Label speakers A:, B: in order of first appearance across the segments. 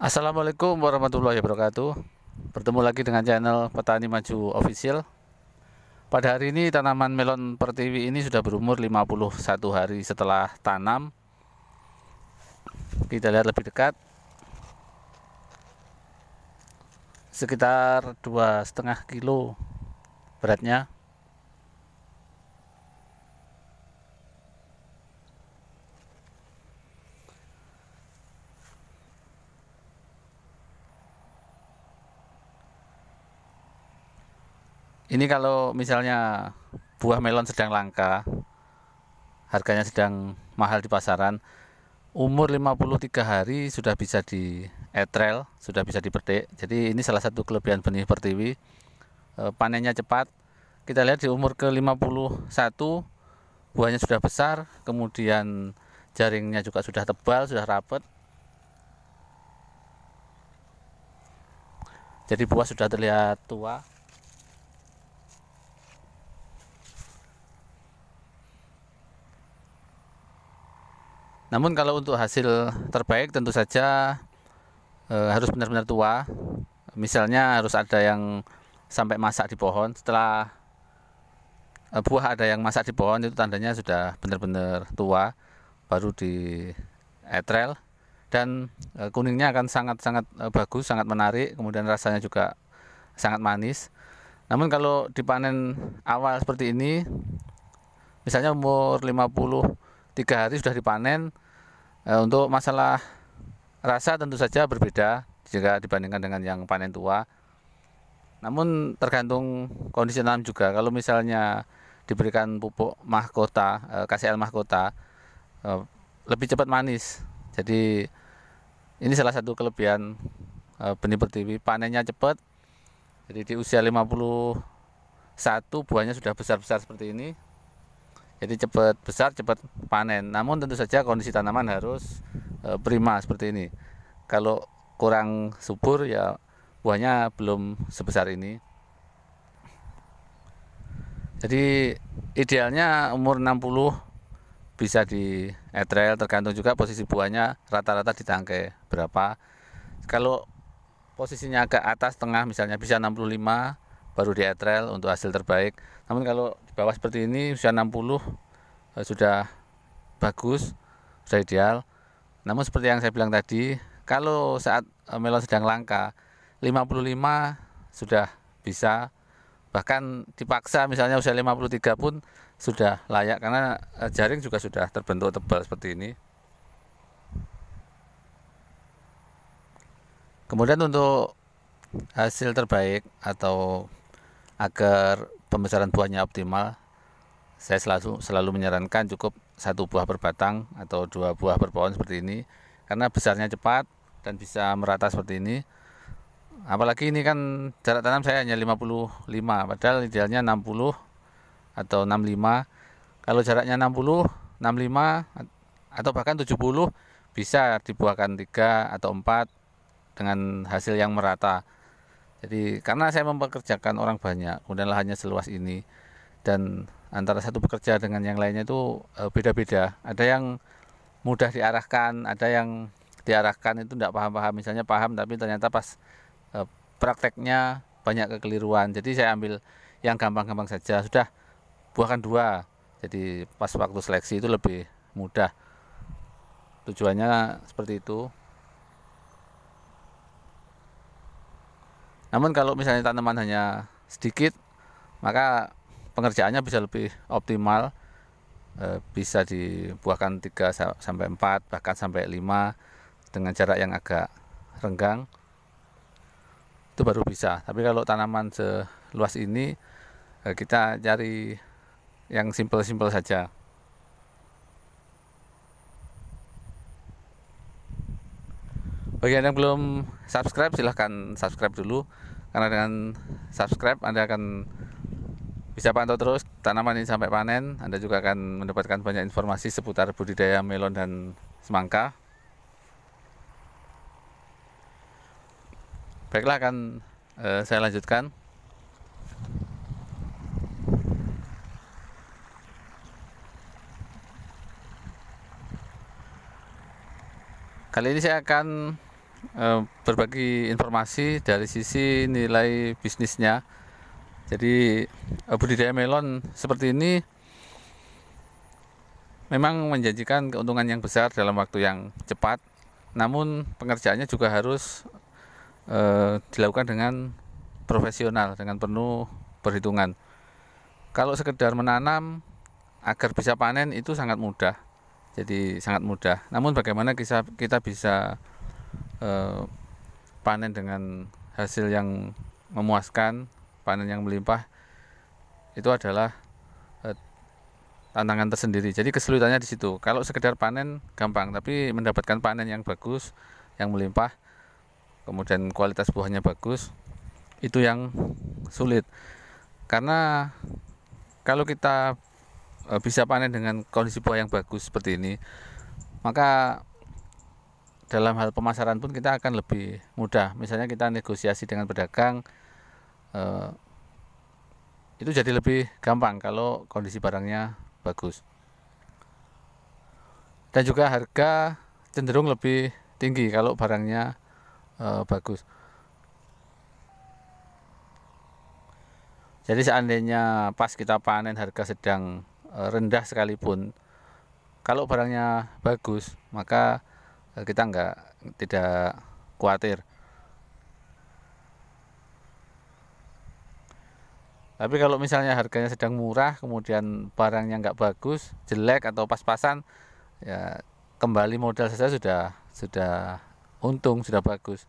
A: Assalamualaikum warahmatullahi wabarakatuh. Bertemu lagi dengan channel Petani Maju Official. Pada hari ini tanaman melon pertiwi ini sudah berumur 51 hari setelah tanam. Kita lihat lebih dekat. Sekitar 2,5 kilo beratnya. Ini kalau misalnya buah melon sedang langka, harganya sedang mahal di pasaran, umur 53 hari sudah bisa dietrel, sudah bisa dipetik. Jadi ini salah satu kelebihan benih pertiwi. Panennya cepat. Kita lihat di umur ke 51 buahnya sudah besar, kemudian jaringnya juga sudah tebal, sudah rapat. Jadi buah sudah terlihat tua. Namun kalau untuk hasil terbaik tentu saja harus benar-benar tua. Misalnya harus ada yang sampai masak di pohon. Setelah buah ada yang masak di pohon, itu tandanya sudah benar-benar tua, baru di etrel. Dan kuningnya akan sangat-sangat bagus, sangat menarik. Kemudian rasanya juga sangat manis. Namun kalau dipanen awal seperti ini, misalnya umur 53 hari sudah dipanen, untuk masalah rasa tentu saja berbeda jika dibandingkan dengan yang panen tua. Namun tergantung kondisi tanam juga. Kalau misalnya diberikan pupuk mahkota, KCL mahkota, lebih cepat manis. Jadi ini salah satu kelebihan benih pertiwi, panennya cepat. Jadi di usia 51 buahnya sudah besar-besar seperti ini. Jadi cepat besar, cepat panen. Namun tentu saja kondisi tanaman harus prima seperti ini. Kalau kurang subur ya buahnya belum sebesar ini. Jadi idealnya umur 60 bisa di etrel, tergantung juga posisi buahnya rata-rata di tangkai berapa. Kalau posisinya agak atas tengah misalnya bisa 65 baru di etrel untuk hasil terbaik. Namun kalau di bawah seperti ini usia 60 sudah bagus, sudah ideal. Namun seperti yang saya bilang tadi, kalau saat melon sedang langka 55 sudah bisa, bahkan dipaksa misalnya usia 53 pun sudah layak karena jaring juga sudah terbentuk tebal seperti ini. Kemudian untuk hasil terbaik atau agar pembesaran buahnya optimal, saya selalu menyarankan cukup 1 buah per batang atau 2 buah per pohon seperti ini, karena besarnya cepat dan bisa merata seperti ini. Apalagi ini kan jarak tanam saya hanya 55, padahal idealnya 60 atau 65. Kalau jaraknya 60, 65 atau bahkan 70 bisa dibuahkan 3 atau 4 dengan hasil yang merata. Jadi karena saya mempekerjakan orang banyak, kemudian lahannya seluas ini, dan antara satu pekerja dengan yang lainnya itu beda-beda. Ada yang mudah diarahkan, ada yang diarahkan itu tidak paham-paham. Misalnya paham tapi ternyata pas prakteknya banyak kekeliruan. Jadi saya ambil yang gampang-gampang saja. Sudah buahkan 2. Jadi pas waktu seleksi itu lebih mudah. Tujuannya seperti itu. Namun kalau misalnya tanaman hanya sedikit, maka pengerjaannya bisa lebih optimal. Bisa dibuahkan 3 sampai 4, bahkan sampai 5 dengan jarak yang agak renggang. Itu baru bisa. Tapi kalau tanaman seluas ini, kita cari yang simpel-simpel saja. Bagi Anda yang belum subscribe, silahkan subscribe dulu, karena dengan subscribe Anda akan bisa pantau terus tanaman ini sampai panen. Anda juga akan mendapatkan banyak informasi seputar budidaya melon dan semangka. Baiklah, akan saya lanjutkan. Kali ini saya akan berbagi informasi dari sisi nilai bisnisnya. Jadi budidaya melon seperti ini memang menjanjikan keuntungan yang besar dalam waktu yang cepat, namun pengerjaannya juga harus dilakukan dengan profesional, dengan penuh perhitungan. Kalau sekedar menanam agar bisa panen itu sangat mudah, jadi sangat mudah. Namun bagaimana kita bisa panen dengan hasil yang memuaskan, panen yang melimpah, itu adalah tantangan tersendiri. Jadi kesulitannya di situ. Kalau sekedar panen gampang, tapi mendapatkan panen yang bagus, yang melimpah, kemudian kualitas buahnya bagus, itu yang sulit. Karena kalau kita bisa panen dengan kondisi buah yang bagus seperti ini, maka dalam hal pemasaran pun kita akan lebih mudah. Misalnya kita negosiasi dengan pedagang, itu jadi lebih gampang kalau kondisi barangnya bagus. Dan juga harga cenderung lebih tinggi kalau barangnya bagus. Jadi seandainya pas kita panen harga sedang rendah sekalipun, kalau barangnya bagus, maka kita tidak khawatir. Tapi kalau misalnya harganya sedang murah, kemudian barangnya nggak bagus, jelek atau pas-pasan, ya kembali modal saja sudah untung, sudah bagus,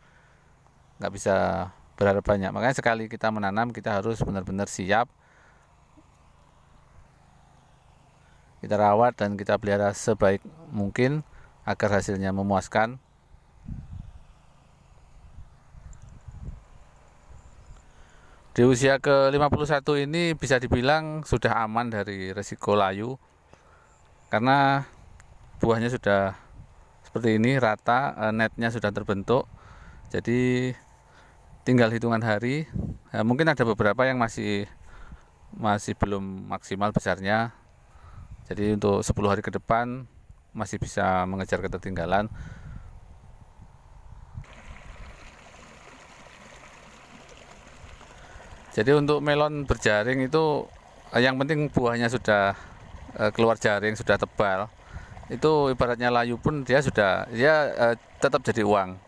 A: nggak bisa berharap banyak. Makanya sekali kita menanam, kita harus benar-benar siap, kita rawat dan kita pelihara sebaik mungkin agar hasilnya memuaskan. Di usia ke-51 ini bisa dibilang sudah aman dari resiko layu, karena buahnya sudah seperti ini, rata, netnya sudah terbentuk. Jadi tinggal hitungan hari. Mungkin ada beberapa yang masih belum maksimal besarnya. Jadi untuk 10 hari ke depan masih bisa mengejar ketertinggalan. Jadi untuk melon berjaring itu yang penting buahnya sudah keluar jaring, sudah tebal. Itu ibaratnya layu pun dia tetap jadi uang.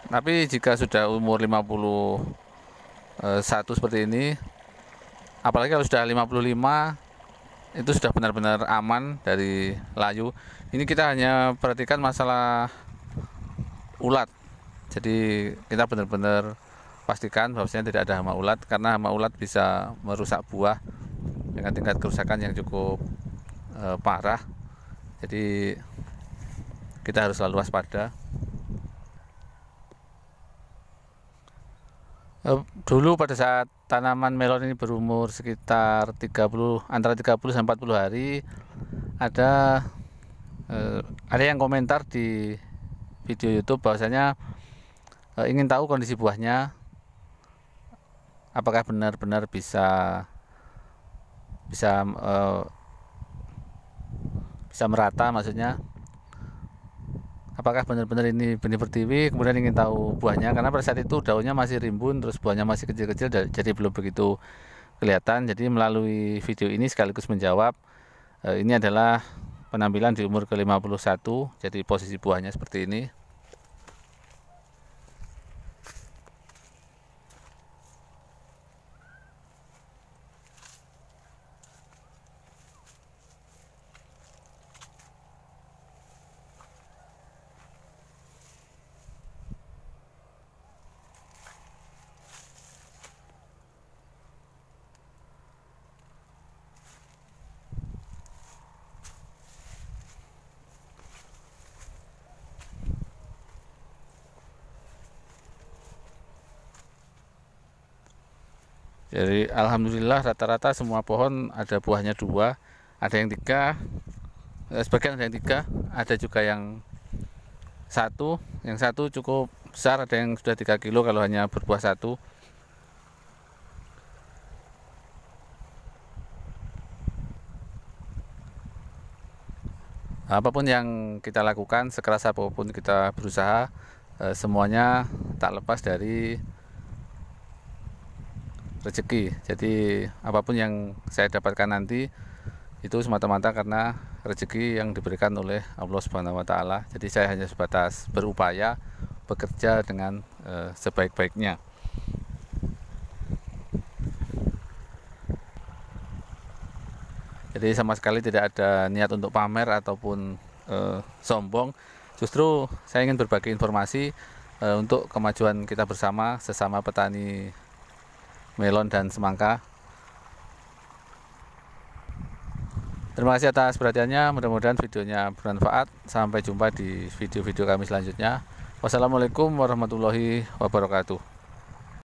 A: Tapi jika sudah umur 51 seperti ini, apalagi kalau sudah 55, itu sudah benar-benar aman dari layu. Ini kita hanya perhatikan masalah ulat. Jadi kita benar-benar pastikan bahwasanya tidak ada hama ulat, karena hama ulat bisa merusak buah dengan tingkat kerusakan yang cukup parah. Jadi kita harus selalu waspada. Dulu pada saat tanaman melon ini berumur sekitar antara 30 sampai 40 hari, ada yang komentar di video YouTube bahwasanya ingin tahu kondisi buahnya, apakah benar-benar bisa merata, maksudnya apakah benar-benar ini benih pertiwi. Kemudian ingin tahu buahnya, karena pada saat itu daunnya masih rimbun, terus buahnya masih kecil-kecil, jadi belum begitu kelihatan. Jadi melalui video ini sekaligus menjawab, ini adalah penampilan di umur ke-51, jadi posisi buahnya seperti ini. Jadi alhamdulillah rata-rata semua pohon ada buahnya 2, ada yang 3, sebagian ada yang 3, ada juga yang 1. Yang 1 cukup besar, ada yang sudah 3 kilo kalau hanya berbuah 1. Apapun yang kita lakukan, sekeras apapun kita berusaha, semuanya tak lepas dari rezeki. Jadi apapun yang saya dapatkan nanti itu semata-mata karena rezeki yang diberikan oleh Allah Subhanahu wa taala. Jadi saya hanya sebatas berupaya bekerja dengan sebaik-baiknya. Jadi sama sekali tidak ada niat untuk pamer ataupun sombong. Justru saya ingin berbagi informasi untuk kemajuan kita bersama sesama petani melon dan semangka. Terima kasih atas perhatiannya, mudah-mudahan videonya bermanfaat. Sampai jumpa di video-video kami selanjutnya. Wassalamualaikum warahmatullahi wabarakatuh.